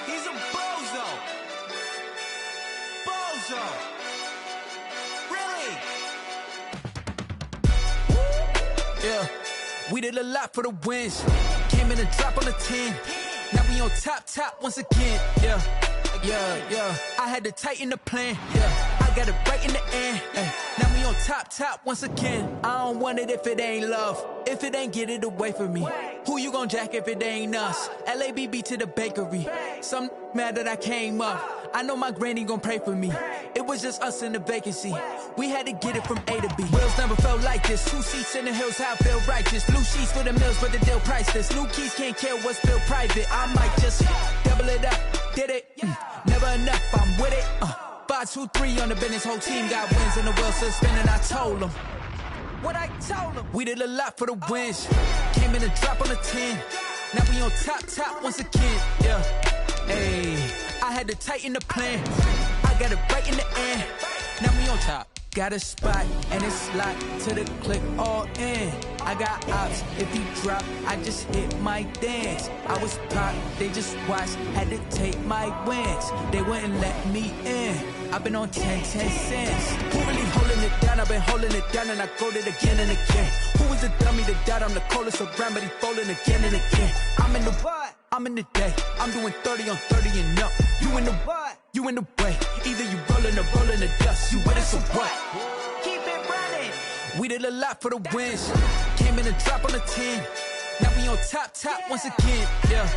He's a bozo. Bozo. Really? Yeah. We did a lot for the wins. Came in and drop on the 10. Now we on top once again. Yeah. I had to tighten the plan. Yeah. I got it right in the end. Now we on top once again. I don't want it if it ain't love. If it ain't, get it away from me. Who you gon' jack if it ain't us? LABB to the bakery. Some mad that I came up. I know my granny gon' pray for me. It was just us in the vacancy. We had to get it from A to B. Wheels never felt like this. 2 seats in the hills, how I feel righteous. Blue sheets for the mills, but the deal priceless. New keys can't care what's still private. I might just double it up. Did it? Never enough, I'm with it. 5-2-3 on the business. Whole team got wins and the wheels still spinning. I told them what I told them. We did a lot for the wins. Came in and drop on the 10. Now we on top once again. Yeah. Hey, I had to tighten the plan. I got it right in the end. Now we on top. Got a spot and it's locked to the click all in. I got ops, if you drop, I just hit my dance. I was popped, they just watched, had to take my wins. They wouldn't let me in. I've been on 10 cents. Who really holding it down? I've been holding it down and I go it again and again. Who was the dummy that died? I'm the coldest around, but he falling again and again. I'm in the what? I'm in the day. I'm doing 30 on 30 and up. You in the what? You in the way. Either you rolling or rolling the dust. You with us or what? Keep it running. We did a lot for the wins. Came in and drop on the 10. Now we on top once again. Yeah.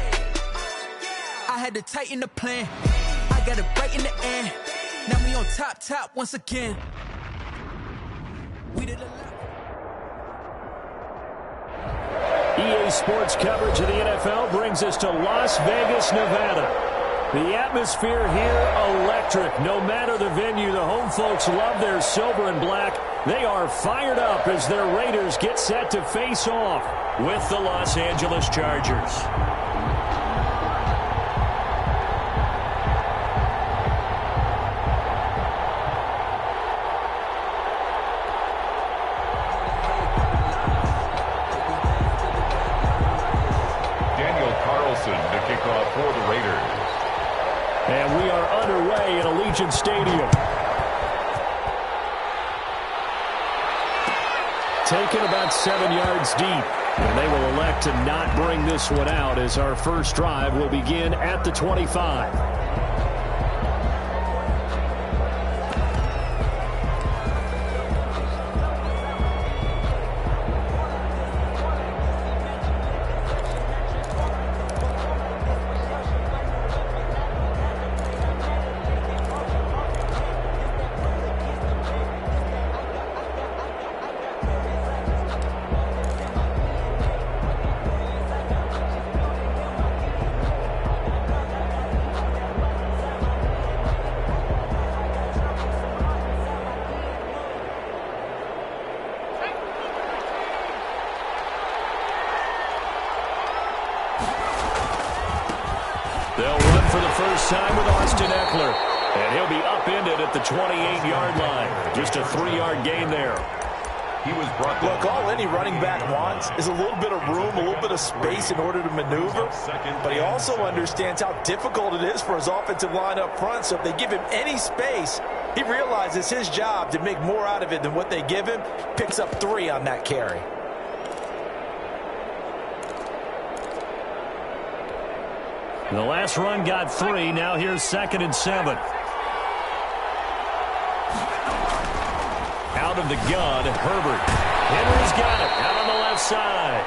I had to tighten the plan. I got it right in the end. Now we on top once again. We did a lot. EA Sports coverage of the NFL brings us to Las Vegas, Nevada. The atmosphere here, electric. No matter the venue, the home folks love their silver and black. They are fired up as their Raiders get set to face off with the Los Angeles Chargers. To kick off for the Raiders. And we are underway in Allegiant Stadium. Taken about 7 yards deep. And they will elect to not bring this one out as our first drive will begin at the 25. Time with Austin Eckler, and he'll be upended at the 28-yard line. Just a 3-yard gain there. He was brought down. Look, all any running back wants is a little bit of room, a little bit of space in order to maneuver. But he also understands how difficult it is for his offensive line up front. So if they give him any space, he realizes his job to make more out of it than what they give him. Picks up 3 on that carry. The last run got 3. Now here's 2nd and 7. Out of the gun, Herbert. Henry's got it out on the left side.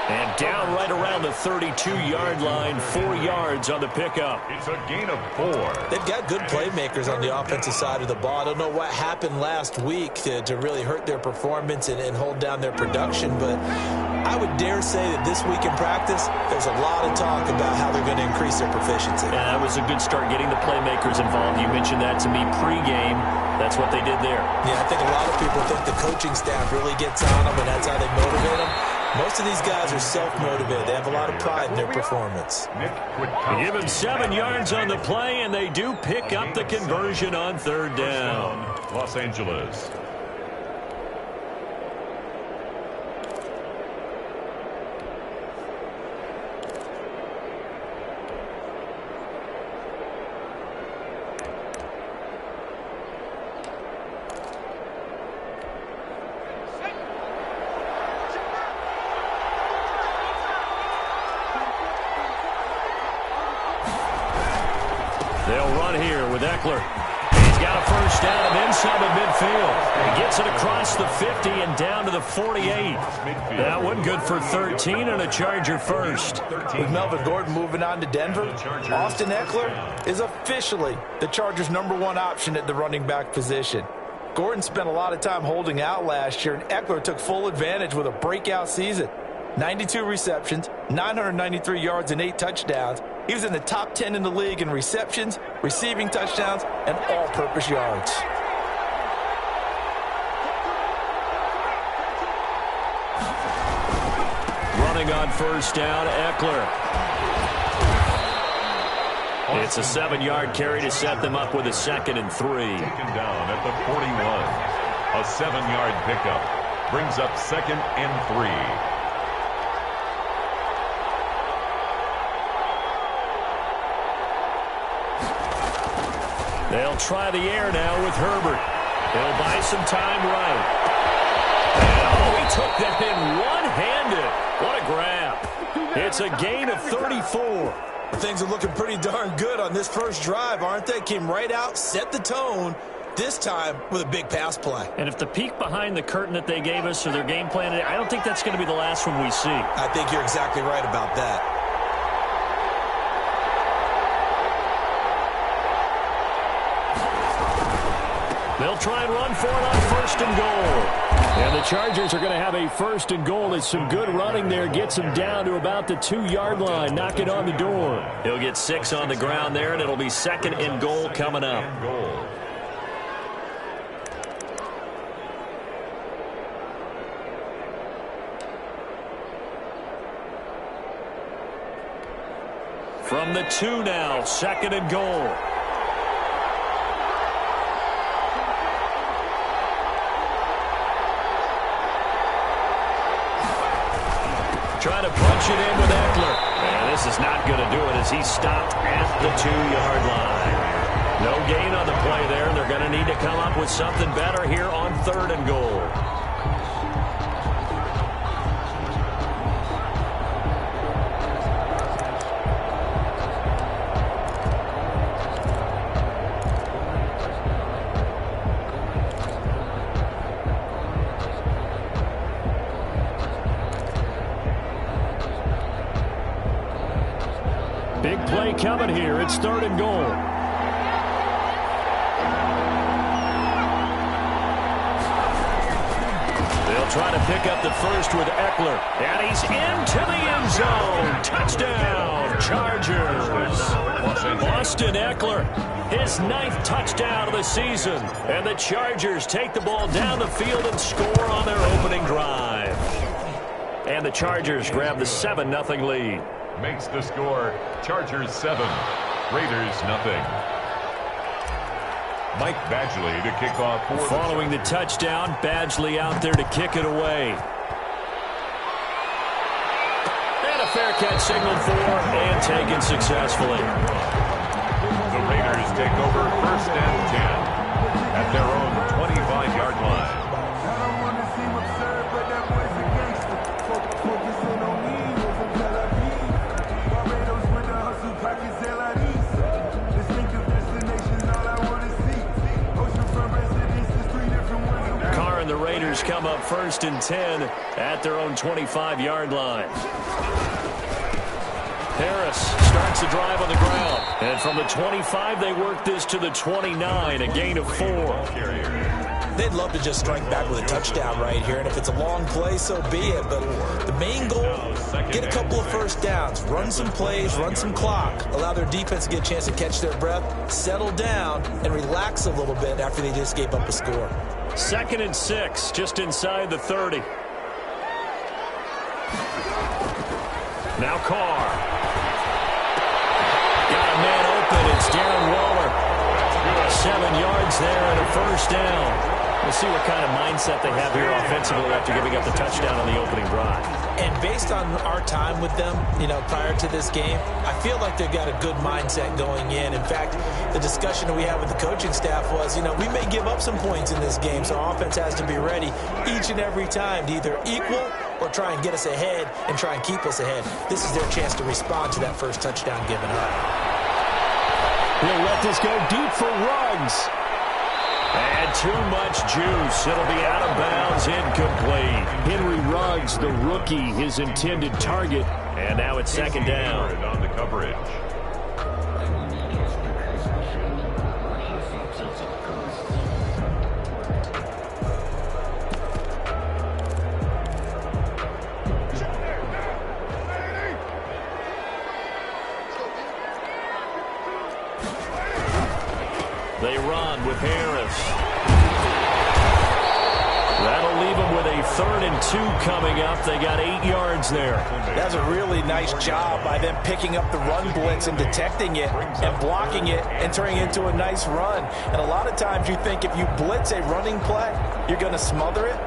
And down right around the 32-yard line, 4 yards on the pickup. It's a gain of 4. They've got good playmakers on the offensive side of the ball. I don't know what happened last week to really hurt their performance and hold down their production, but I would dare say that this week in practice, there's a lot of talk about how they're going to increase their proficiency. Yeah, that was a good start getting the playmakers involved. You mentioned that to me pregame. That's what they did there. Yeah, I think a lot of people think the coaching staff really gets on them, and that's how they motivate them. Most of these guys are self-motivated. They have a lot of pride in their performance. Give him 7 yards on the play, and they do pick up the conversion on 3rd down. Los Angeles. They'll run here with Eckler. He's got a first down and then some at midfield. He gets it across the 50 and down to the 48. That one good for 13 and a Charger first. With Melvin Gordon moving on to Denver, Austin Eckler is officially the Chargers' #1 option at the running back position. Gordon spent a lot of time holding out last year, and Eckler took full advantage with a breakout season. 92 receptions, 993 yards, and 8 touchdowns. He was in the top 10 in the league in receptions, receiving touchdowns, and all-purpose yards. Running on first down, Eckler. It's a 7-yard carry to set them up with a 2nd and 3. Taken down at the 41. A 7-yard pickup brings up 2nd and 3. They'll try the air now with Herbert. He'll buy some time right. And, he took that in one-handed. What a grab. It's a gain of 34. Things are looking pretty darn good on this first drive, aren't they? Came right out, set the tone, this time with a big pass play. And if the peek behind the curtain that they gave us or their game plan, I don't think that's going to be the last one we see. I think you're exactly right about that. They'll try and run for it on 1st and goal. And the Chargers are going to have a 1st and goal. It's some good running there. Gets him down to about the 2-yard line. Knock it on the door. He'll get 6 on the ground there, and it'll be 2nd and goal coming up. From the 2 now, 2nd and goal. Trying to punch it in with Eckler. And this is not going to do it as he's stopped at the 2-yard line. No gain on the play there. They're going to need to come up with something better here on 3rd and goal. Big play coming here. It's 3rd and goal. They'll try to pick up the first with Eckler. And he's into the end zone. Touchdown, Chargers. Austin Eckler, his 9th touchdown of the season. And the Chargers take the ball down the field and score on their opening drive. And the Chargers grab the 7-0 lead. Makes the score Chargers 7, Raiders 0. Mike Badgley to kick off for following the touchdown. Badgley out there to kick it away. And a fair catch signaled for and taken successfully. The Raiders take over 1st and 10 at their own 25-yard line. The Raiders come up 1st and 10 at their own 25-yard line. Harris starts the drive on the ground. And from the 25, they work this to the 29, a gain of 4. They'd love to just strike back with a touchdown right here, and if it's a long play, so be it. But the main goal, get a couple of first downs, run some plays, run some clock, allow their defense to get a chance to catch their breath, settle down, and relax a little bit after they just gave up a score. 2nd and 6, just inside the 30. Now Carr. Got a man open. It's Darren Waller. 7 yards there and a first down. We'll see what kind of mindset they have here offensively after giving up the touchdown on the opening drive. And based on our time with them, prior to this game, I feel like they've got a good mindset going in. In fact, the discussion that we had with the coaching staff was, we may give up some points in this game, so our offense has to be ready each and every time to either equal or try and get us ahead and try and keep us ahead. This is their chance to respond to that first touchdown given up. He'll let this go deep for Ruggs. And too much juice. It'll be out of bounds, incomplete. Henry Ruggs, the rookie, his intended target. And now it's second down. On the coverage. They run with Harris. That'll leave them with a 3rd and 2 coming up. They got 8 yards there. That's a really nice job by them picking up the run blitz and detecting it and blocking it and turning it into a nice run. And a lot of times you think if you blitz a running play, you're going to smother it.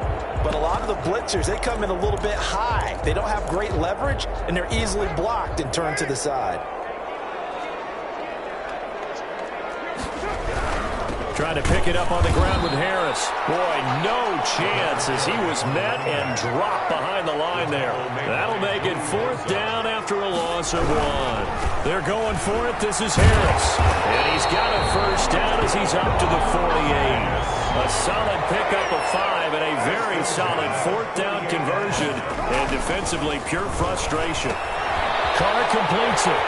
But a lot of the blitzers, they come in a little bit high. They don't have great leverage, and they're easily blocked and turned to the side. Trying to pick it up on the ground with Harris. Boy, no chance as he was met and dropped behind the line there. That'll make it 4th down after a loss of 1. They're going for it. This is Harris. And he's got a 1st down as he's up to the 48. A solid pickup of 5 and a very solid 4th down conversion. And defensively, pure frustration. Carr completes it.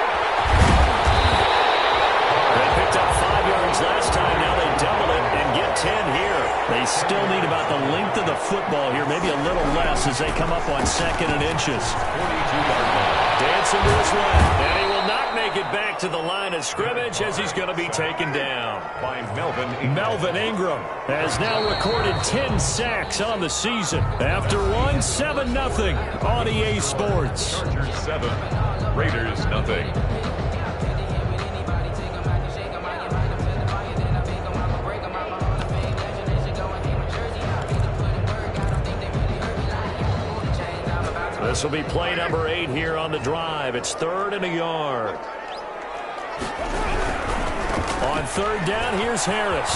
They picked up 5 yards last time. Now they double it and get 10 here. They still need about the length of the football here, maybe a little less as they come up on 2nd and inches. 42-yard line. Dancing to his left, and he will not make it back to the line of scrimmage as he's going to be taken down. By Melvin Ingram has now recorded 10 sacks on the season. After 7-0 on EA Sports. Chargers 7, Raiders nothing. This will be play number 8 here on the drive. It's 3rd and a yard. On 3rd down, here's Harris.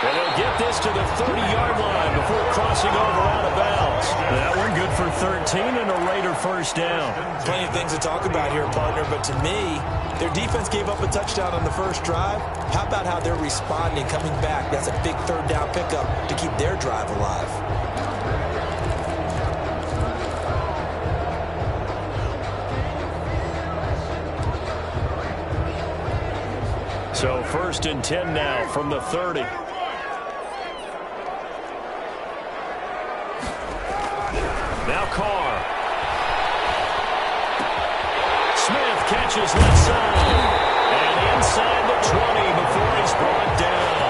And he'll get this to the 30-yard line before crossing over out of bounds. That one good for 13 and a Raider 1st down. Plenty of things to talk about here, partner, but to me, their defense gave up a touchdown on the first drive. How about how they're responding, coming back? That's a big 3rd down pickup to keep their drive alive. So 1st and 10 now from the 30. Now Carr. Smith catches left side. And inside the 20 before he's brought down.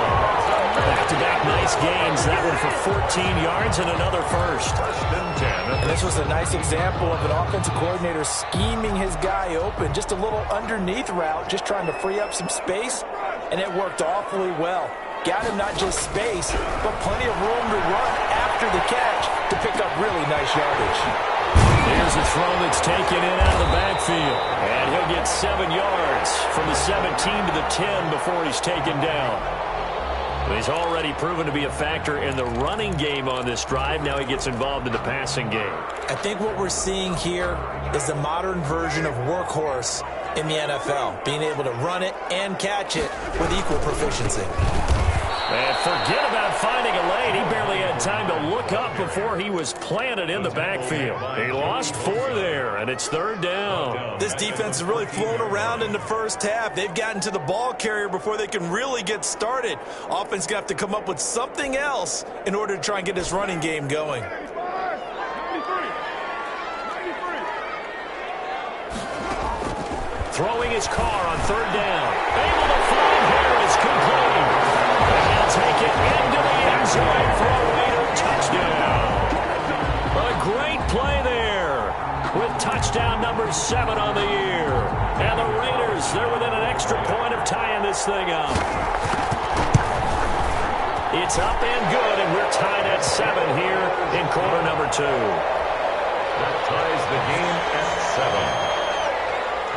Back-to-back nice gains. That one for 14 yards and another 1st. 1st and 10. And this was a nice example of an offensive coordinator scheming his guy open. Just a little underneath route, just trying to free up some space, and it worked awfully well. Got him not just space, but plenty of room to run after the catch to pick up really nice yardage. Here's a throw that's taken in out of the backfield. And he'll get 7 yards from the 17 to the 10 before he's taken down. He's already proven to be a factor in the running game on this drive. Now he gets involved in the passing game. I think what we're seeing here is the modern version of workhorse in the NFL, being able to run it and catch it with equal proficiency. And forget about finding a lane. He barely had time to look up before he was planted in the backfield. He lost 4 there, and it's 3rd down. This defense has really flown around in the first half. They've gotten to the ball carrier before they can really get started. Offense going to have to come up with something else in order to try and get this running game going. Throwing his car on 3rd down. Able to find Harris complete. And take it into the end zone for a Raider touchdown. A great play there with touchdown number 7 on the year. And the Raiders, they're within an extra point of tying this thing up. It's up and good, and we're tied at 7 here in quarter number 2. That ties the game at 7.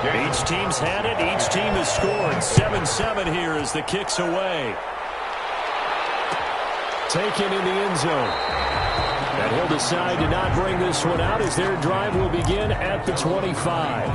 Each team's had it. Each team has scored. 7-7 here as the kick's away. Taken in the end zone. And he'll decide to not bring this one out as their drive will begin at the 25.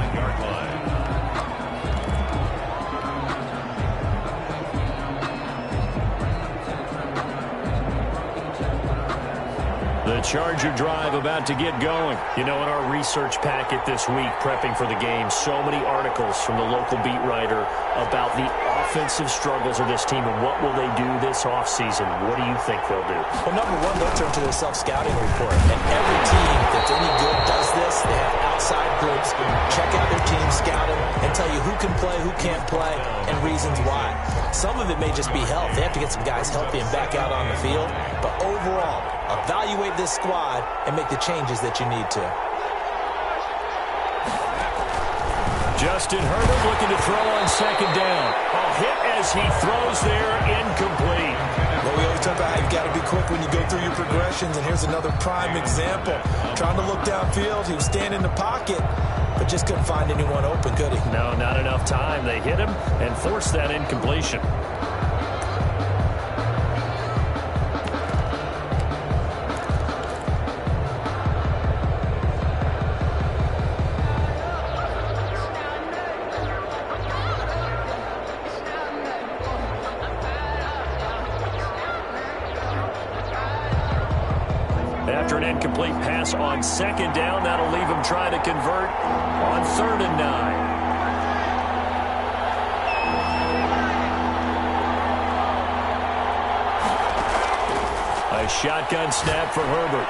The Charger drive about to get going. You know, in our research packet this week, prepping for the game, so many articles from the local beat writer about the offensive struggles of this team and what will they do this offseason. What do you think they'll do? Well, number one, they'll turn to their self-scouting report. And every team that's any good does this. They have outside groups check out their team, scout them, and tell you who can play, who can't play, and reasons why. Some of it may just be health. They have to get some guys healthy and back out on the field. But overall, evaluate this squad and make the changes that you need to. Justin Herbert looking to throw on second down. A hit as he throws there, incomplete. Well, we always talk about how you've got to be quick when you go through your progressions, and here's another prime example. Trying to look downfield, he was standing in the pocket, but just couldn't find anyone open, could he? No, not enough time. They hit him and forced that incompletion. After an incomplete pass on second down, that'll leave him trying to convert on 3rd and 9. A shotgun snap for Herbert.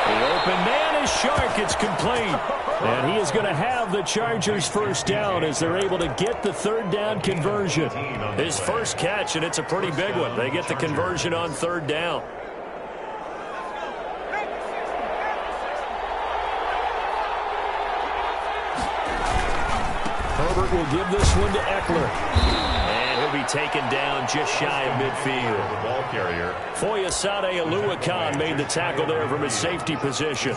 The open man is Shark. It's complete. And he is going to have the Chargers first down as they're able to get the 3rd down conversion. His first catch, and it's a pretty big one. They get the conversion on 3rd down. Herbert will give this one to Eckler. And he'll be taken down just shy of midfield. The ball carrier. Foyesade Oluwakan made the tackle there from his safety position.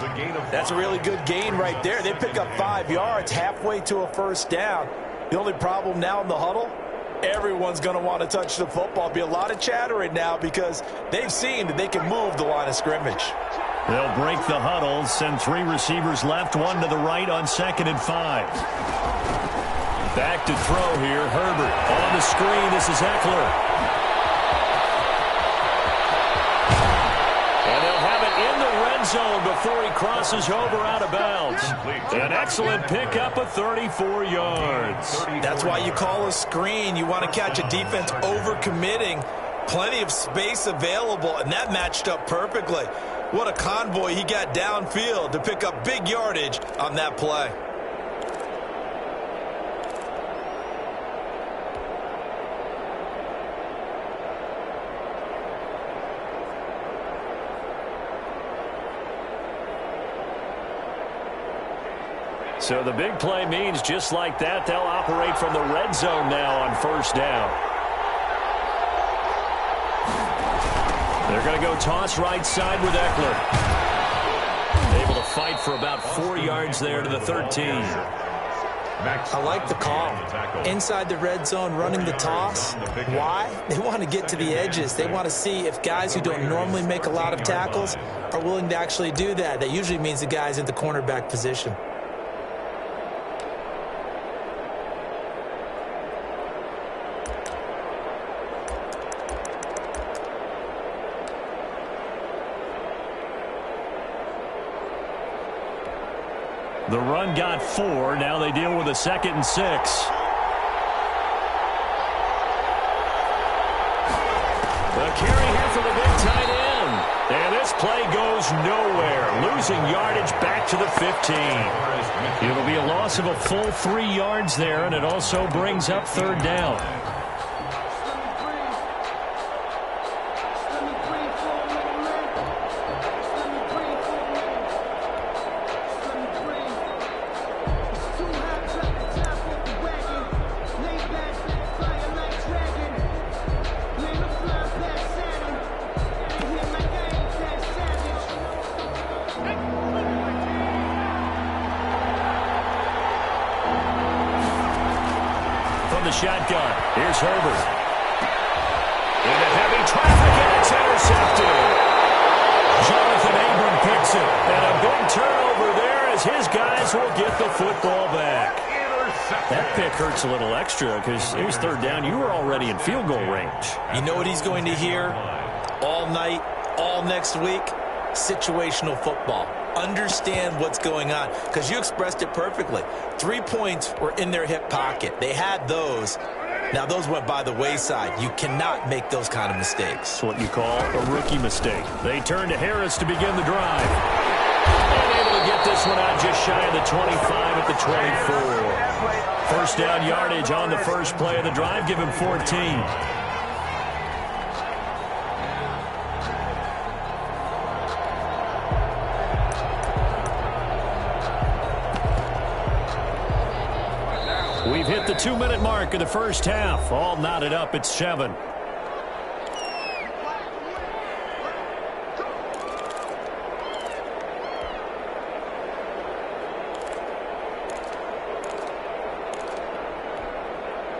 That's a really good gain right there. They pick up 5 yards halfway to a first down. The only problem now in the huddle, everyone's going to want to touch the football. Be a lot of chattering now because they've seen that they can move the line of scrimmage. They'll break the huddle, send 3 receivers left, 1 to the right on 2nd and 5. Back to throw here. Herbert on the screen. This is Eckler. And they'll have it in the red zone before he crosses over out of bounds. An excellent pickup of 34 yards. That's why you call a screen. You want to catch a defense overcommitting. Plenty of space available, and that matched up perfectly. What a convoy he got downfield to pick up big yardage on that play. So the big play means just like that, they'll operate from the red zone now on 1st down. They're going to go toss right side with Eckler. Able to fight for about 4 yards there to the 13. I like the call. Inside the red zone, running the toss. Why? They want to get to the edges. They want to see if guys who don't normally make a lot of tackles are willing to actually do that. That usually means the guys in the cornerback position. The run got 4. Now they deal with a 2nd and 6. The carry here for the big tight end. And this play goes nowhere. Losing yardage back to the 15. It'll be a loss of a full 3 yards there, and it also brings up 3rd down. The shotgun. Here's Herbert. Into heavy traffic, and it's intercepted. Jonathan Abram picks it. And a big turnover there as his guys will get the football back. That pick hurts a little extra because it was 3rd down. You were already in field goal range. You know what he's going to hear all night, all next week? situational football. Understand what's going on, because you expressed it perfectly. 3 points were in their hip pocket. They had those. Now, those went by the wayside. You cannot make those kind of mistakes. It's what you call a rookie mistake. They turn to Harris to begin the drive. And able to get this one out just shy of the 25 at the 24. First down yardage on the first play of the drive. Give him 14. We've hit the 2-minute mark of the first half. All knotted up at 7.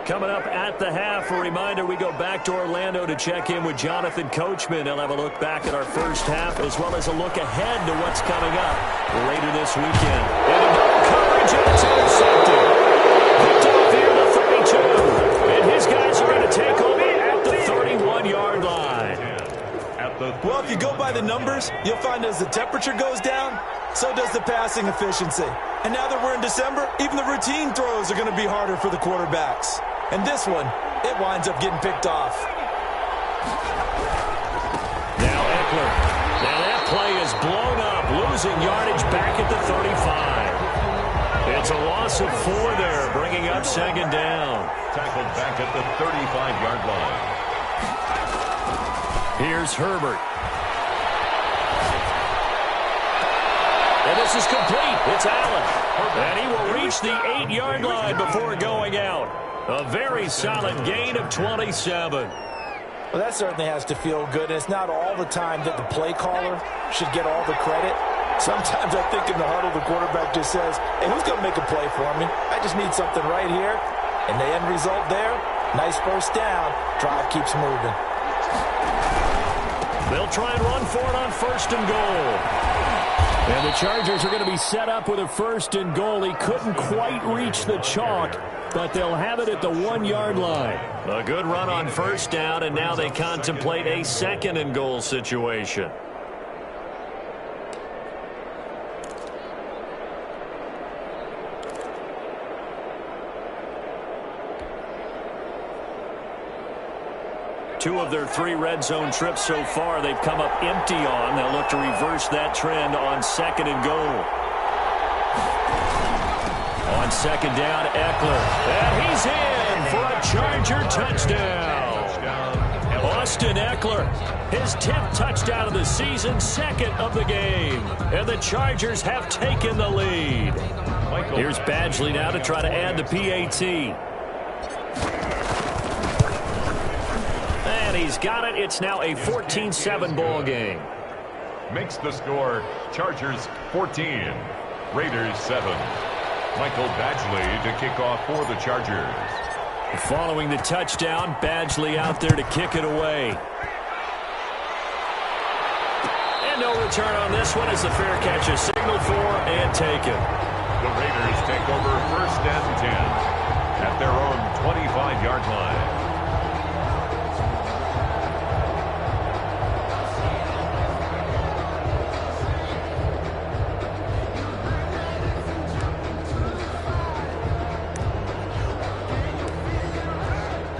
Coming up at the half, a reminder, we go back to Orlando to check in with Jonathan Coachman. He'll have a look back at our first half as well as a look ahead to what's coming up later this weekend. And a double coverage, and it's intercepted. Picked off here at the 32. And his guys are going to take over at the 31-yard line. Well, if you go by the numbers, you'll find as the temperature goes down, so does the passing efficiency. And now that we're in December, even the routine throws are going to be harder for the quarterbacks. And this one, it winds up getting picked off. Now Eckler. Now that play is blown up, losing yardage back at the 35. It's a loss of 4 there, bringing up second down. Tackled back at the 35-yard line. Here's Herbert. And this is complete. It's Allen. And he will reach the 8-yard line before going out. A very solid gain of 27. Well, that certainly has to feel good. And it's not all the time that the play caller should get all the credit. Sometimes I think in the huddle, the quarterback just says, hey, who's going to make a play for me? I just need something right here. And the end result there, nice first down. Drive keeps moving. They'll try and run for it on first and goal. And the Chargers are going to be set up with a first and goal. He couldn't quite reach the chalk, but they'll have it at the 1-yard line. A good run on first down, and now they contemplate a second and goal situation. Two of their 3 red zone trips so far, they've come up empty on. They'll look to reverse that trend on second and goal. On second down, Eckler. And he's in for a Charger touchdown. Austin Eckler, his 10th touchdown of the season, 2nd of the game. And the Chargers have taken the lead. Here's Badgley now to try to add the PAT. And he's got it. It's now a 14-7 ball game. Makes the score Chargers 14, Raiders 7. Michael Badgley to kick off for the Chargers. Following the touchdown, Badgley out there to kick it away. And no return on this one as the fair catch is signaled for and taken. The Raiders take over first and 10 at their own 25-yard line.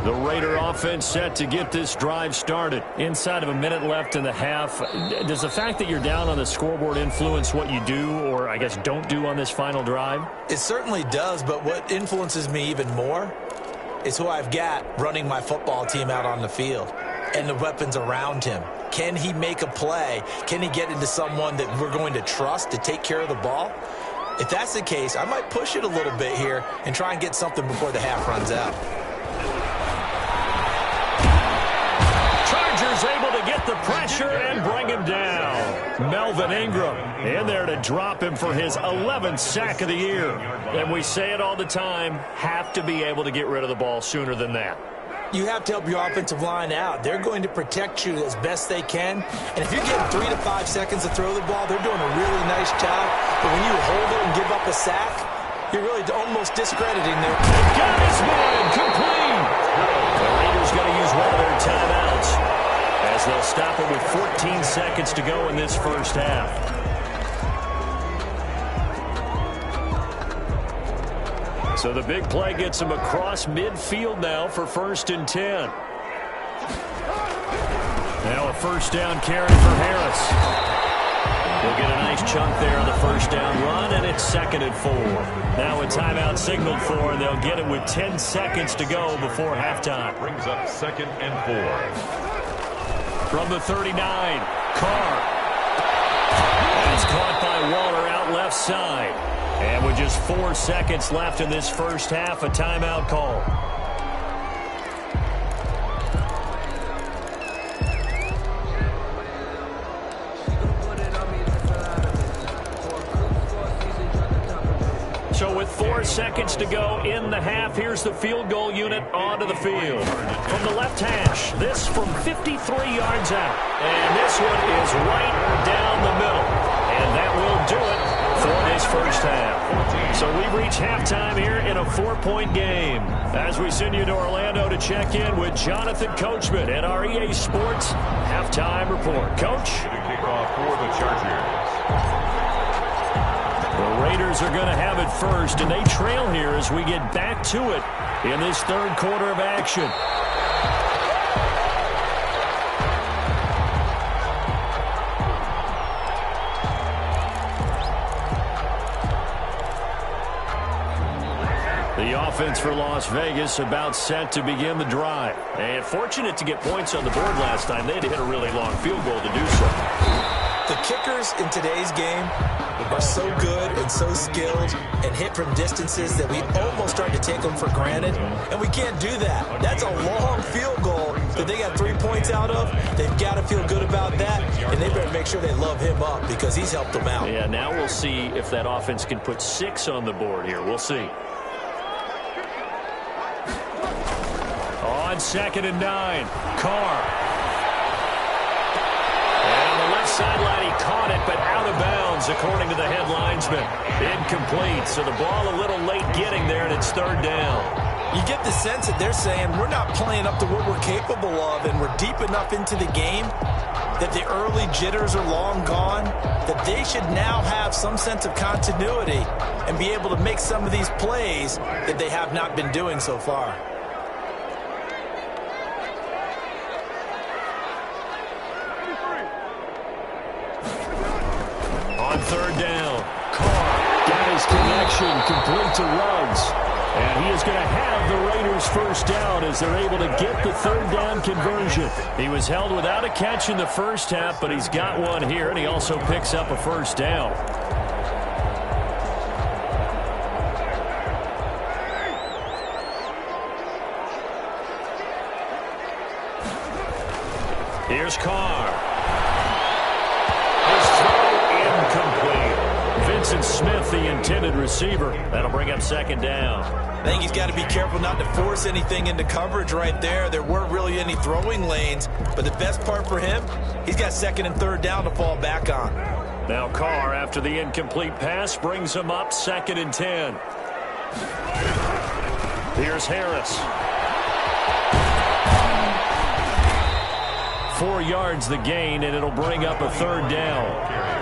The Raider offense set to get this drive started. Inside of a minute left in the half. Does the fact that you're down on the scoreboard influence what you do, or I guess don't do on this final drive? It certainly does, but what influences me even more is who I've got running my football team out on the field and the weapons around him. Can he make a play? Can he get into someone that we're going to trust to take care of the ball? If that's the case, I might push it a little bit here and try and get something before the half runs out. Able to get the pressure and bring him down. Melvin Ingram in there to drop him for his 11th sack of the year. And we say it all the time, have to be able to get rid of the ball sooner than that. You have to help your offensive line out. They're going to protect you as best they can. And if you're getting 3 to 5 seconds to throw the ball, they're doing a really nice job. But when you hold it and give up a sack, you're really almost discrediting them. Got his man complete. The Raiders going to use one of their timeouts. as they'll stop it with 14 seconds to go in this first half. So the big play gets him across midfield now for 1st and 10. Now a first down carry for Harris. They'll get a nice chunk there on the first down run, and it's 2nd and 4. Now a timeout signaled for, and they'll get it with 10 seconds to go before halftime. Brings up 2nd and 4. From the 39, Carr. And it's caught by Waller out left side. And with just 4 seconds left in this first half, a timeout call. So with 4 seconds to go in the half, here's the field goal unit onto the field. From the left hash, this from 53 yards out. And this one is right down the middle. And that will do it for this first half. So we reach halftime here in a 4-point game. As we send you to Orlando to check in with Jonathan Coachman at our EA Sports Halftime Report. Coach? To kick off for the Chargers. The Raiders are going to have it first, and they trail here as we get back to it in this third quarter of action. The offense for Las Vegas about set to begin the drive. And fortunate to get points on the board last time. They had to hit a really long field goal to do so. The kickers in today's game are so good and so skilled and hit from distances that we almost start to take them for granted, and we can't do that. That's a long field goal that they got 3 points out of. They've got to feel good about that, and they better make sure they love him up because he's helped them out. Yeah, now we'll see if that offense can put 6 on the board here. We'll see. On 2nd and 9, Carr. Sideline, he caught it, but out of bounds, according to the head linesman. Incomplete, so the ball a little late getting there, and it's 3rd down. You get the sense that they're saying we're not playing up to what we're capable of, and we're deep enough into the game that the early jitters are long gone, that they should now have some sense of continuity and be able to make some of these plays that they have not been doing so far. On 3rd down, Carr got his connection complete to Ruggs. And he is going to have the Raiders first down as they're able to get the 3rd down conversion. He was held without a catch in the first half, but he's got one here, and he also picks up a first down. Here's Carr. His throw incomplete. Vincent Smith, the intended receiver. That'll bring up 2nd down. I think he's got to be careful not to force anything into coverage right there. There weren't really any throwing lanes, but the best part for him, he's got 2nd and 3rd down to fall back on. Now Carr, after the incomplete pass, brings him up 2nd and 10. Here's Harris. 4 yards the gain, and it'll bring up a 3rd down.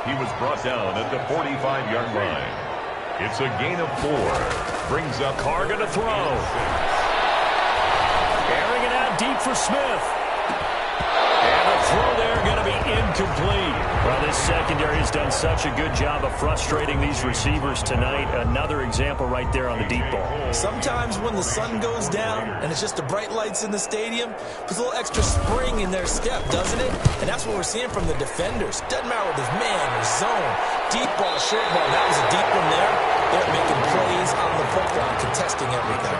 He was brought down at the 45-yard line. It's a gain of 4. Brings up Carr going to throw. Airing it out deep for Smith. And the throw there going to be incomplete. Well, this secondary has done such a good job of frustrating these receivers tonight. Another example right there on the deep ball. Sometimes when the sun goes down and it's just the bright lights in the stadium, puts a little extra spring in their step, doesn't it? And that's what we're seeing from the defenders. Doesn't matter whether it's man or zone, deep ball, short ball. That was a deep one there. They're making plays on the football, contesting everything.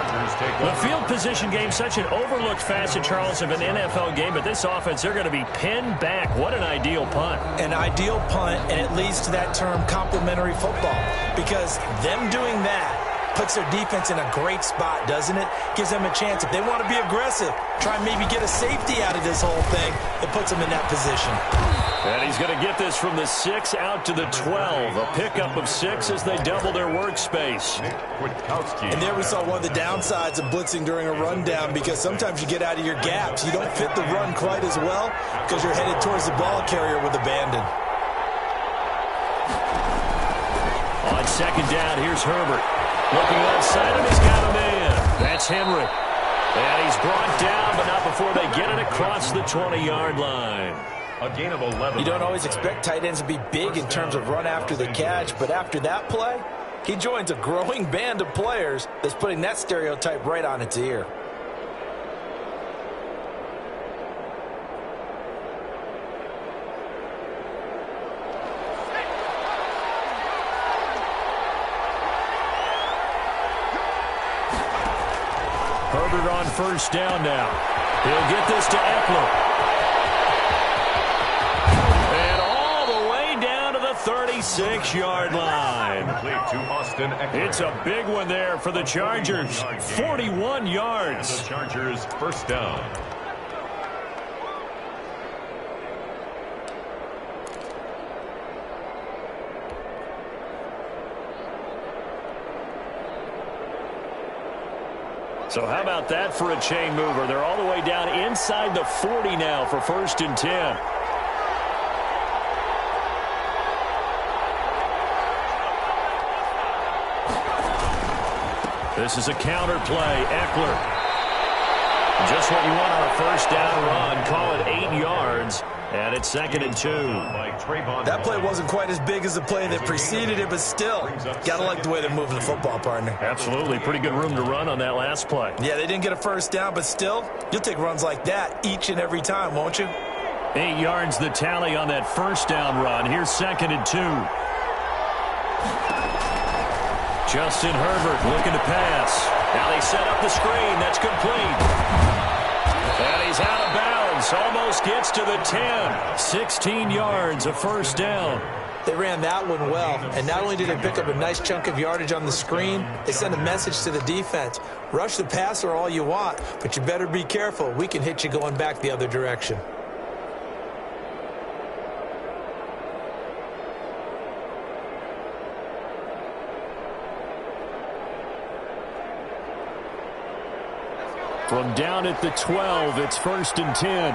The field position game, such an overlooked facet, Charles, of an NFL game, but this offense, they're going to be pinned back. What an ideal punt. An ideal punt, and it leads to that term complementary football, because them doing that puts their defense in a great spot, doesn't it? Gives them a chance. If they want to be aggressive, try and maybe get a safety out of this whole thing, it puts them in that position. And he's going to get this from the 6 out to the 12. A pickup of 6 as they double their workspace. And there we saw one of the downsides of blitzing during a rundown, because sometimes you get out of your gaps. You don't fit the run quite as well because you're headed towards the ball carrier with abandon. On second down, here's Herbert. Looking outside, and he's got a man. That's Henry. And he's brought down, but not before they get it across the 20-yard line. A gain of 11. You don't always expect tight ends to be big in terms of run after the catch, but after that play, he joins a growing band of players that's putting that stereotype right on its ear. Herbert on first down now. He'll get this to Eckler. And all the way down to the 36-yard line. It's a big one there for the Chargers. 41 yards. The Chargers first down. So how about that for a chain mover? They're all the way down inside the 40 now for 1st and 10. This is a counter play. Eckler. Just what you want on a first down run. Call it 8 yards. And it's 2nd and 2. That play wasn't quite as big as the play that preceded it, but still, gotta like the way they're moving the football, partner. Absolutely. Pretty good room to run on that last play. Yeah, they didn't get a first down, but still, you'll take runs like that each and every time, won't you? 8 yards the tally on that first down run. Here's 2nd and 2. Justin Herbert looking to pass. Now they set up the screen. That's complete. And he's out of bounds. Almost gets to the 10. 16 yards, a first down. They ran that one well, and not only did they pick up a nice chunk of yardage on the screen, they sent a message to the defense. Rush the passer all you want, but you better be careful. We can hit you going back the other direction. From down at the 12, it's 1st and 10.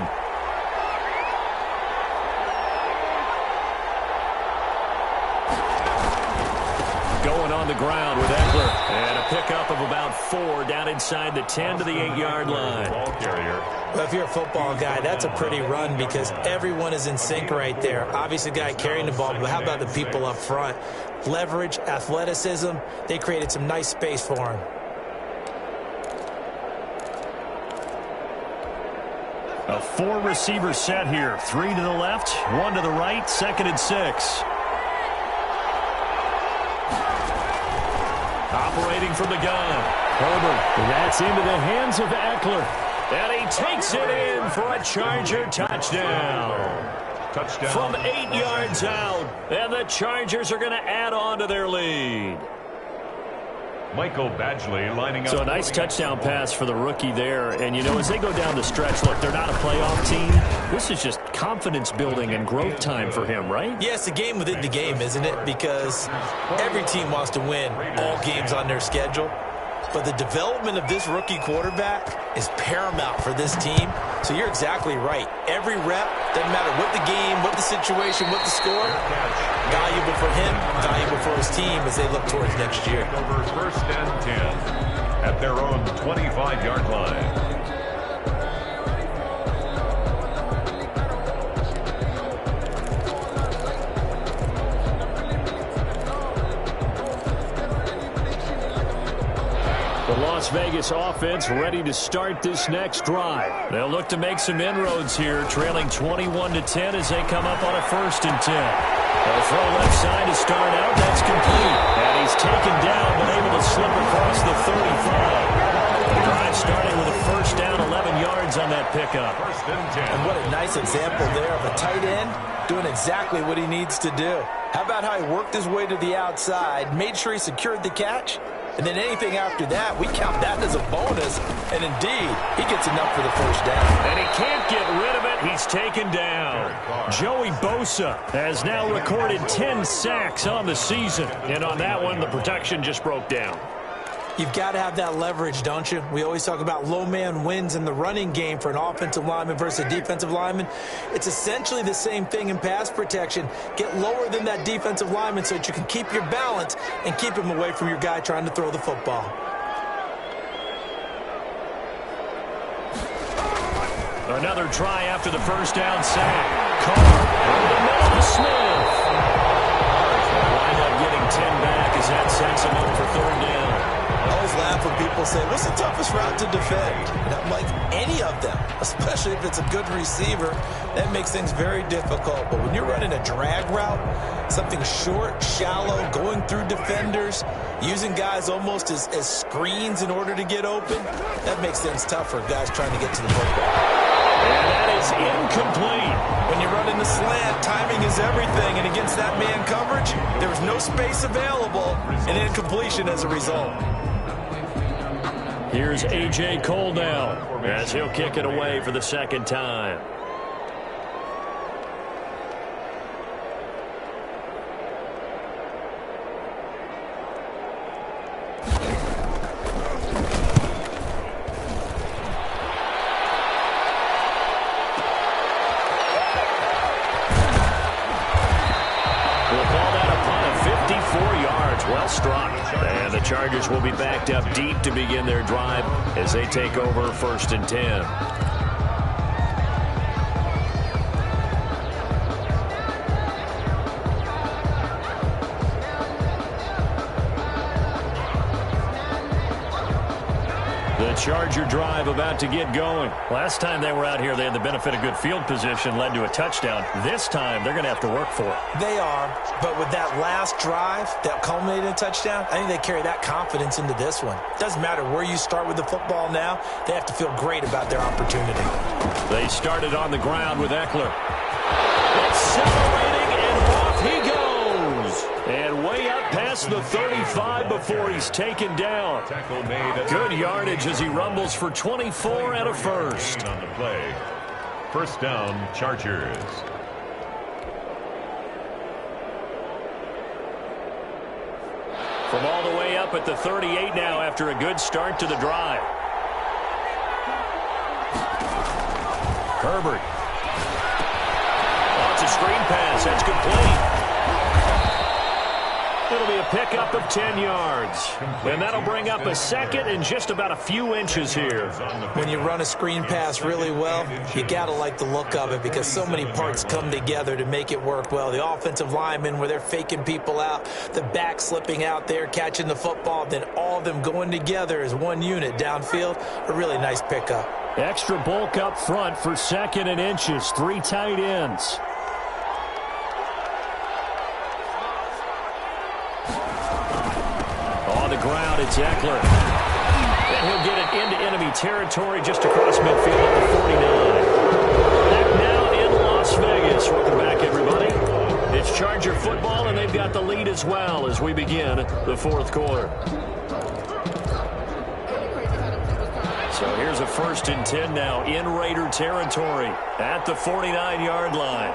Going on the ground with Eckler. And a pickup of about 4 down inside the 10 to the 8-yard line. Well, if you're a football guy, that's a pretty run because everyone is in sync right there. Obviously, the guy carrying the ball, but how about the people up front? Leverage, athleticism, they created some nice space for him. A 4-receiver set here. 3 to the left, 1 to the right, 2nd and 6. Operating from the gun. Herbert, that's into the hands of Eckler. And he takes it in for a Charger touchdown. From 8 yards out. And the Chargers are going to add on to their lead. Michael Badgley lining up. So a nice touchdown pass for the rookie there. And, you know, as they go down the stretch, look, they're not a playoff team. This is just confidence building and growth time for him, right? Yeah, it's a game within the game, isn't it? Because every team wants to win all games on their schedule. But the development of this rookie quarterback is paramount for this team. So you're exactly right. Every rep, doesn't matter what the game, what the situation, what the score, valuable for him, valuable for his team as they look towards next year. Over 1st and 10 at their own 25-yard line. The Las Vegas offense ready to start this next drive. They'll look to make some inroads here, trailing 21-10 as they come up on a 1st and 10. They'll throw left side to start out. That's complete. And he's taken down, but able to slip across the 35. The drive starting with a first down, 11 yards on that pickup. 1st and 10. And what a nice example there of a tight end doing exactly what he needs to do. How about how he worked his way to the outside, made sure he secured the catch, And then anything after that, we count that as a bonus. And indeed, he gets enough for the first down. And he can't get rid of it. He's taken down. Joey Bosa has now recorded 10 sacks on the season. And on that one, the protection just broke down. You've got to have that leverage, don't you? We always talk about low man wins in the running game for an offensive lineman versus a defensive lineman. It's essentially the same thing in pass protection. Get lower than that defensive lineman so that you can keep your balance and keep him away from your guy trying to throw the football. Another try after the first down sack. Carr over the middle to Smith. Wind up getting 10 back as that sets him up for third down. I always laugh when people say, what's the toughest route to defend? And I'm like, any of them, especially if it's a good receiver. That makes things very difficult. But when you're running a drag route, something short, shallow, going through defenders, using guys almost as screens in order to get open, that makes things tough for guys trying to get to the football. And that is incomplete. When you're running the slant, timing is everything. And against that man coverage, there was no space available, and incompletion as a result. Here's A.J. Cole now as he'll kick it away for the second time. Well struck. And the Chargers will be backed up deep to begin their drive as they take over 1st and 10. The Charger drive about to get going. Last time they were out here, they had the benefit of good field position, led to a touchdown. This time, they're going to have to work for it. They are, but with that last drive that culminated in a touchdown, I think they carry that confidence into this one. Doesn't matter where you start with the football now, they have to feel great about their opportunity. They started on the ground with Eckler. Accelerating, and off he goes. And way up past the 35 before he's taken down. Good yardage as he rumbles for 24 and a first. On the play. First down, Chargers. From all the way up at the 38 now after a good start to the drive. Herbert. Oh, it's a screen pass. That's complete. It'll be a pickup of 10 yards. And that'll bring up a second and just about a few inches here. When you run a screen pass really well, you got to like the look of it because so many parts come together to make it work well. The offensive linemen where they're faking people out, the back slipping out there, catching the football, then all of them going together as one unit downfield. A really nice pickup. Extra bulk up front for 2nd and inches. 3 tight ends. On the ground, it's Eckler. And he'll get it into enemy territory just across midfield at the 49. Back now in Las Vegas. Welcome back, everybody. It's Charger football, and they've got the lead as well as we begin the 4th quarter. So here's a 1st and 10 now in Raider territory at the 49-yard line.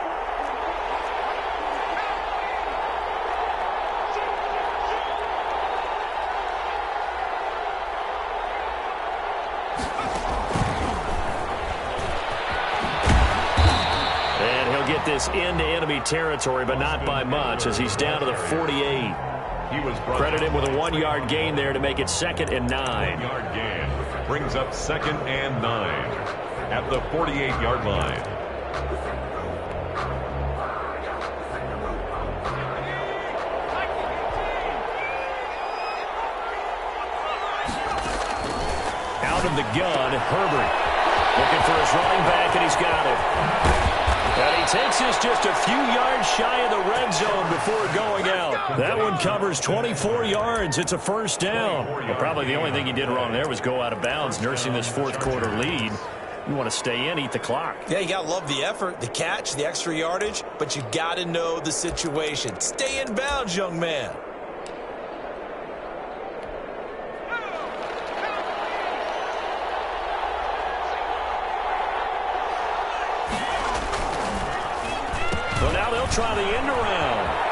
This into enemy territory, but not by much as he's down to the 48. Credit him with a 1-yard gain there to make it 2nd and 9. 1-yard gain brings up 2nd and 9 at the 48-yard line. Out of the gun, Herbert looking for his running back, and he's got it. And he takes this just a few yards shy of the red zone before going out. That one covers 24 yards. It's a first down. Well, probably the only thing he did wrong there was go out of bounds, nursing this 4th quarter lead. You want to stay in, eat the clock. Yeah, you got to love the effort, the catch, the extra yardage, but you got to know the situation. Stay in bounds, young man. try the end around.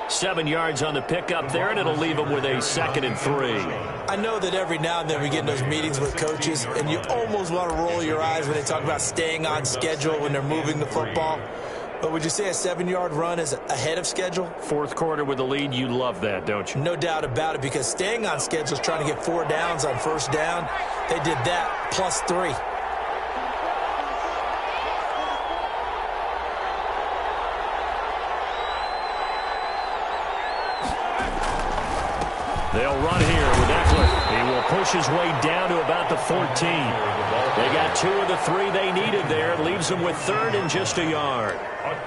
7 yards on the pickup there, and it'll leave them with a 2nd and 3. I know that every now and then we get in those meetings with coaches, and you almost want to roll your eyes when they talk about staying on schedule when they're moving the football. But would you say a 7-yard run is ahead of schedule? Fourth quarter with the lead, you love that, don't you? No doubt about it, because staying on schedule is trying to get 4 downs on first down. They did that, plus 3. They'll run here with Eckler. He will push his way down to about the 14. They got 2 of the 3 they needed there. It leaves them with 3rd and just a yard.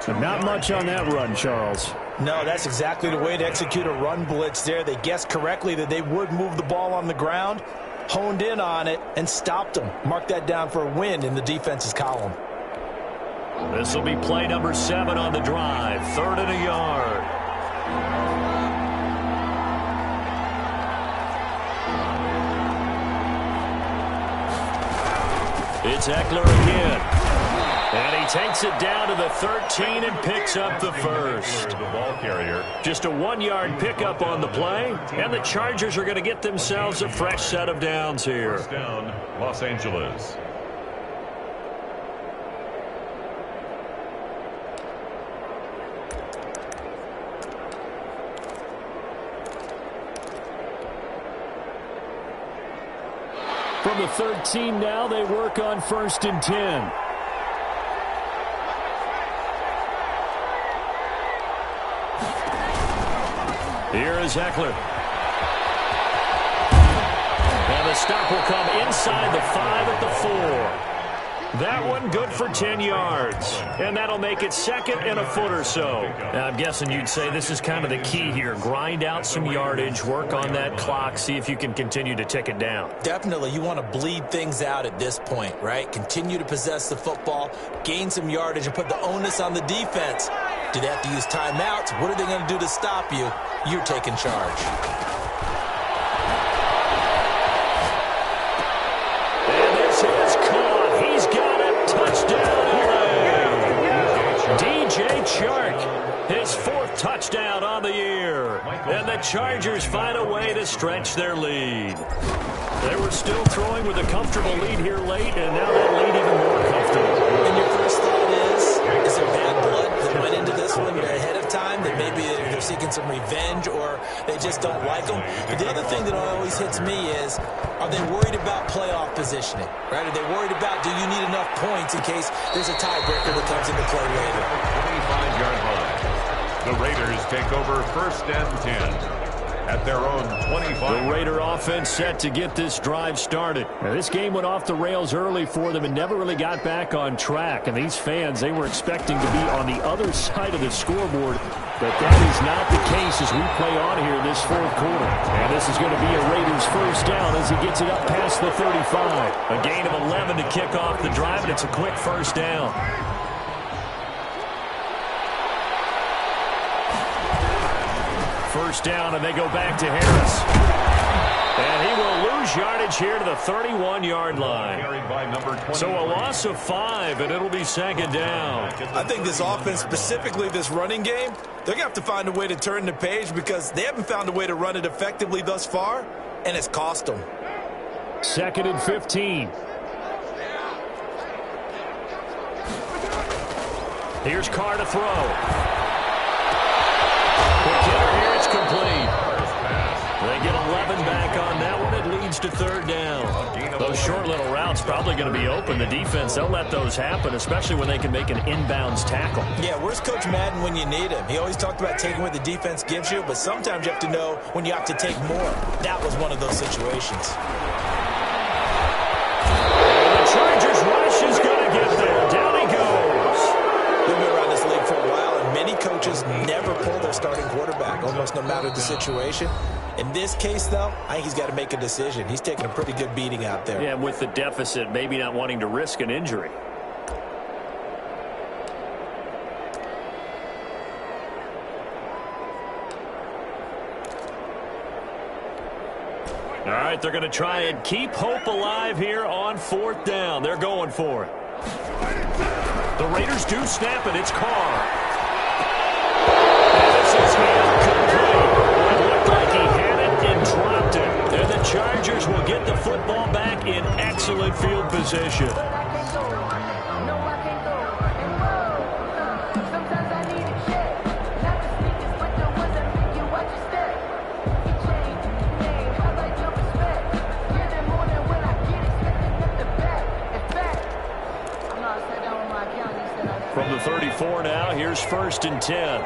Not much on that run, Charles. No, that's exactly the way to execute a run blitz there. They guessed correctly that they would move the ball on the ground, honed in on it, and stopped them. Mark that down for a win in the defense's column. This will be play number 7 on the drive. 3rd and a yard. It's Eckler again. And he takes it down to the 13 and picks up the first. The ball carrier. Just a 1-yard pickup on the play. And the Chargers are going to get themselves a fresh set of downs here. First down, Los Angeles. From the 13 now, they work on 1st and 10. Here is Eckler. And the stop will come inside the 5 at the 4. That one good for 10 yards. And that'll make it 2nd and a foot or so. Now, I'm guessing you'd say this is kind of the key here. Grind out some yardage, work on that clock, see if you can continue to tick it down. Definitely, you want to bleed things out at this point, right? Continue to possess the football, gain some yardage, and put the onus on the defense. Do they have to use timeouts? What are they going to do to stop you? You're taking charge. And this is caught. He's got it. Touchdown, LA. DJ Chark, his 4th touchdown on the year. And the Chargers find a way to stretch their lead. They were still throwing with a comfortable lead here late, and now that lead even more comfortable. And your first thought is there bad blood that went into this one ahead of time, that maybe they're seeking some revenge or they just don't like them? But the other thing that always hits me is, are they worried about playoff positioning, right? Are they worried about, do you need enough points in case there's a tiebreaker that comes into play later? 25-yard line. The Raiders take over 1st and 10. At their own 25. The Raider offense set to get this drive started. Now, this game went off the rails early for them and never really got back on track. And these fans, they were expecting to be on the other side of the scoreboard. But that is not the case as we play on here this 4th quarter. And this is going to be a Raiders first down as he gets it up past the 35. A gain of 11 to kick off the drive, and it's a quick first down. First down, and they go back to Harris. And he will lose yardage here to the 31-yard line. So a loss of 5, and it'll be 2nd down. I think this offense, specifically this running game, they're going to have to find a way to turn the page because they haven't found a way to run it effectively thus far, and it's cost them. 2nd and 15. Here's Carr to throw. Here it's complete. They get 11 back on that one. It leads to 3rd down. Those short little routes probably going to be open. The defense, they'll let those happen, especially when they can make an inbounds tackle. Yeah, where's Coach Madden when you need him? He always talked about taking what the defense gives you, but sometimes you have to know when you have to take more. That was one of those situations. The Chargers rush is going to get there. Down he goes. We've been around this league for a while, and many coaches never pull their starting quarterback, almost no matter the situation. In this case, though, I think he's got to make a decision. He's taking a pretty good beating out there. Yeah, with the deficit, maybe not wanting to risk an injury. All right, they're going to try and keep hope alive here on 4th down. They're going for it. The Raiders do snap it. It's Carr. And this is incomplete. It looked like he had it and dropped it. And the Chargers will get the football back in excellent field position. From the 34 now, here's 1st and 10.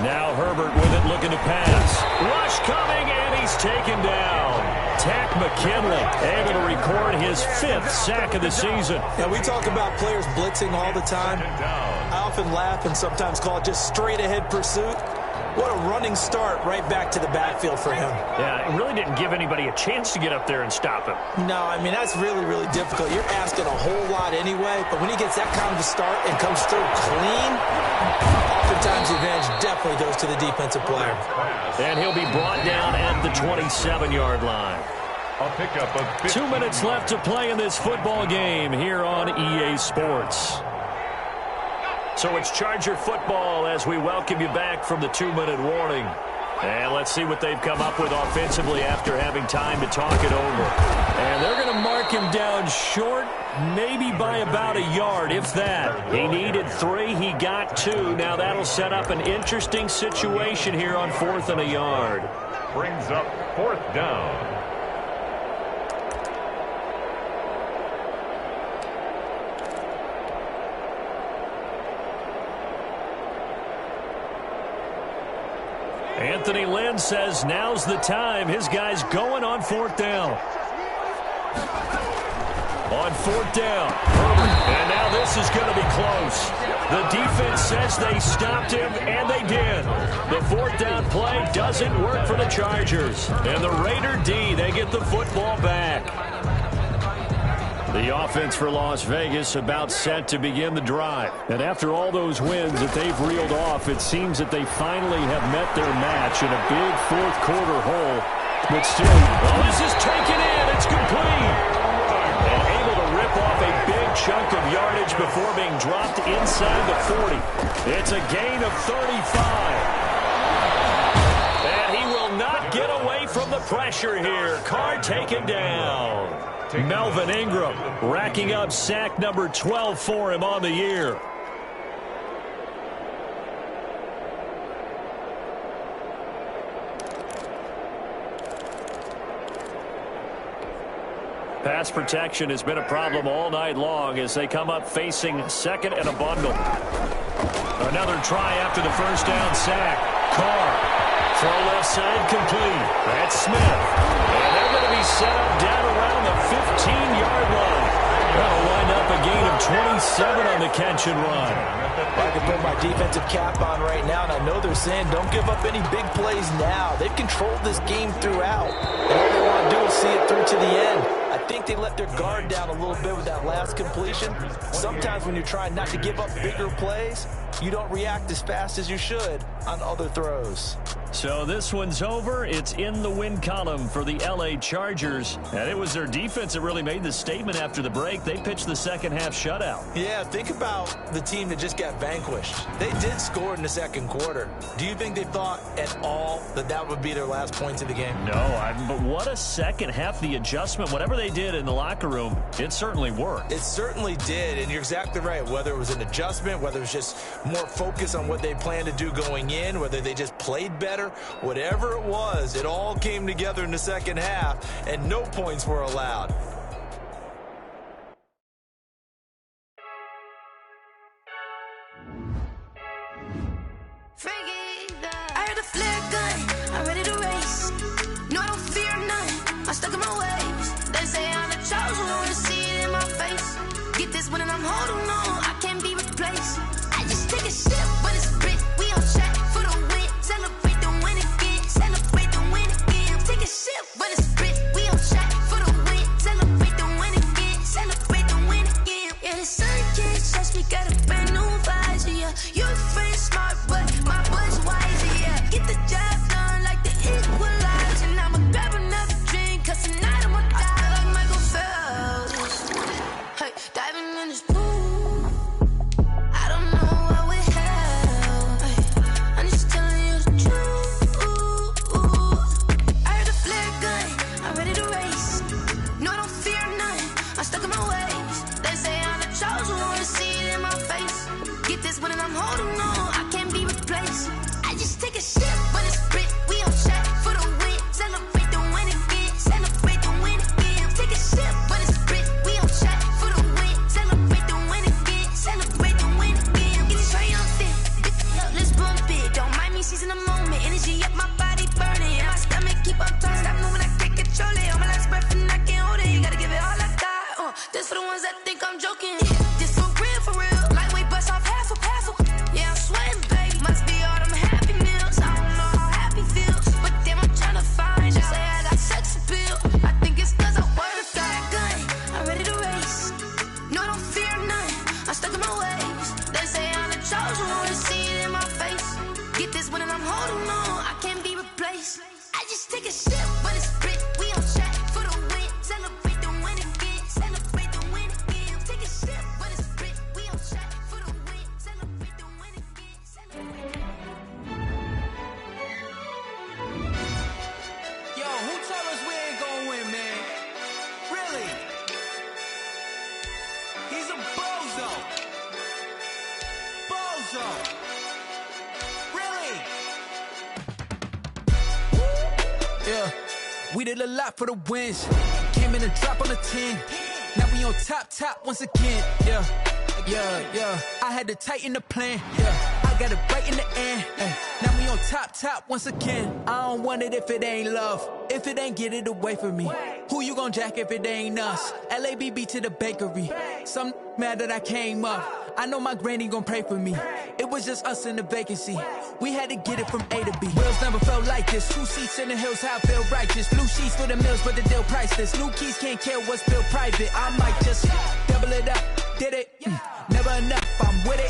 Now Herbert with it, looking to pass. Rush coming, and he's taken down. Tack McKinley able to record his 5th sack of the season. Yeah, we talk about players blitzing all the time. I often laugh and sometimes call it just straight-ahead pursuit. What a running start right back to the backfield for him. Yeah, it really didn't give anybody a chance to get up there and stop him. No, I mean, that's really, really difficult. You're asking a whole lot anyway, but when he gets that kind of a start and comes through clean, oftentimes the advantage definitely goes to the defensive player. And he'll be brought down at the 27-yard line. A pickup of 2 minutes left to play in this football game here on EA Sports. So it's Charger football as we welcome you back from the 2-minute warning. And let's see what they've come up with offensively after having time to talk it over. And they're going to mark him down short, maybe by about a yard, if that. He needed 3, he got 2. Now that'll set up an interesting situation here on 4th and a yard. brings up 4th down. Anthony Lynn says now's the time. His guy's going on 4th down. On 4th down. And now this is going to be close. The defense says they stopped him, and they did. The 4th down play doesn't work for the Chargers. And the Raider D, they get the football back. The offense for Las Vegas about set to begin the drive. And after all those wins that they've reeled off, it seems that they finally have met their match in a big 4th quarter hole. But still, well, this is taken in. It's complete. And able to rip off a big chunk of yardage before being dropped inside the 40. It's a gain of 35. And he will not get away from the pressure here. Carr taken down. Melvin Ingram racking up sack number 12 for him on the year. Pass protection has been a problem all night long as they come up facing 2nd and a bundle. Another try after the 1st down sack. Carr. Throw left side complete. That's Smith. And they're going to be set up down around the 15-yard line. That'll wind up a gain of 27 on the catch and run. I can put my defensive cap on right now, and I know they're saying don't give up any big plays now. They've controlled this game throughout, and all they want to do is see it through to the end. I think they let their guard down a little bit with that last completion. Sometimes when you're trying not to give up bigger plays, you don't react as fast as you should on other throws. So this one's over. It's in the win column for the L.A. Chargers. And it was their defense that really made the statement after the break. They pitched the second-half shutout. Yeah, think about the team that just got vanquished. They did score in the 2nd quarter. Do you think they thought at all that that would be their last points of the game? No, but what a second half. The adjustment, whatever they did in the locker room, it certainly worked. It certainly did, and you're exactly right. Whether it was an adjustment, whether it was just more focus on what they planned to do going in, whether they just played better, whatever it was, it all came together in the 2nd half, and no points were allowed. I heard a flare gun, I'm ready to race. No, I don't fear none, I'm stuck in my ways. They say I'm the chosen one, to see it in my face. Get this one and I'm holding on, I can't be replaced. I just take a sip, but it's split, we on track for the win. Celebrate the win again, celebrate the win again. Take a sip, but it's split, we on track for the win. Celebrate the win again, celebrate the win again. Yeah, the sun can't touch me, got a brand new visor, yeah. You're a friend smart, but my boy's wiser, yeah. Get the job done like the equalizer. I'ma grab another drink, cause so. Really? Yeah, we did a lot for the wins. Came in and drop on the 10. Now we on top once again. Yeah. I had to tighten the plan. Yeah, I got it right in the end. Now we on top once again. I don't want it if it ain't love. If it ain't, get it away from me. Who you gon' jack if it ain't us? LABB to the bakery. Some mad that I came up. I know my granny gon' pray for me. It was just us in the vacancy. We had to get it from A to B. Wheels never felt like this. 2 seats in the hills, how I feel righteous. Blue sheets for the mills, but the deal priceless. New keys can't care what's built private. I might just double it up. Did it? Never enough. I'm with it.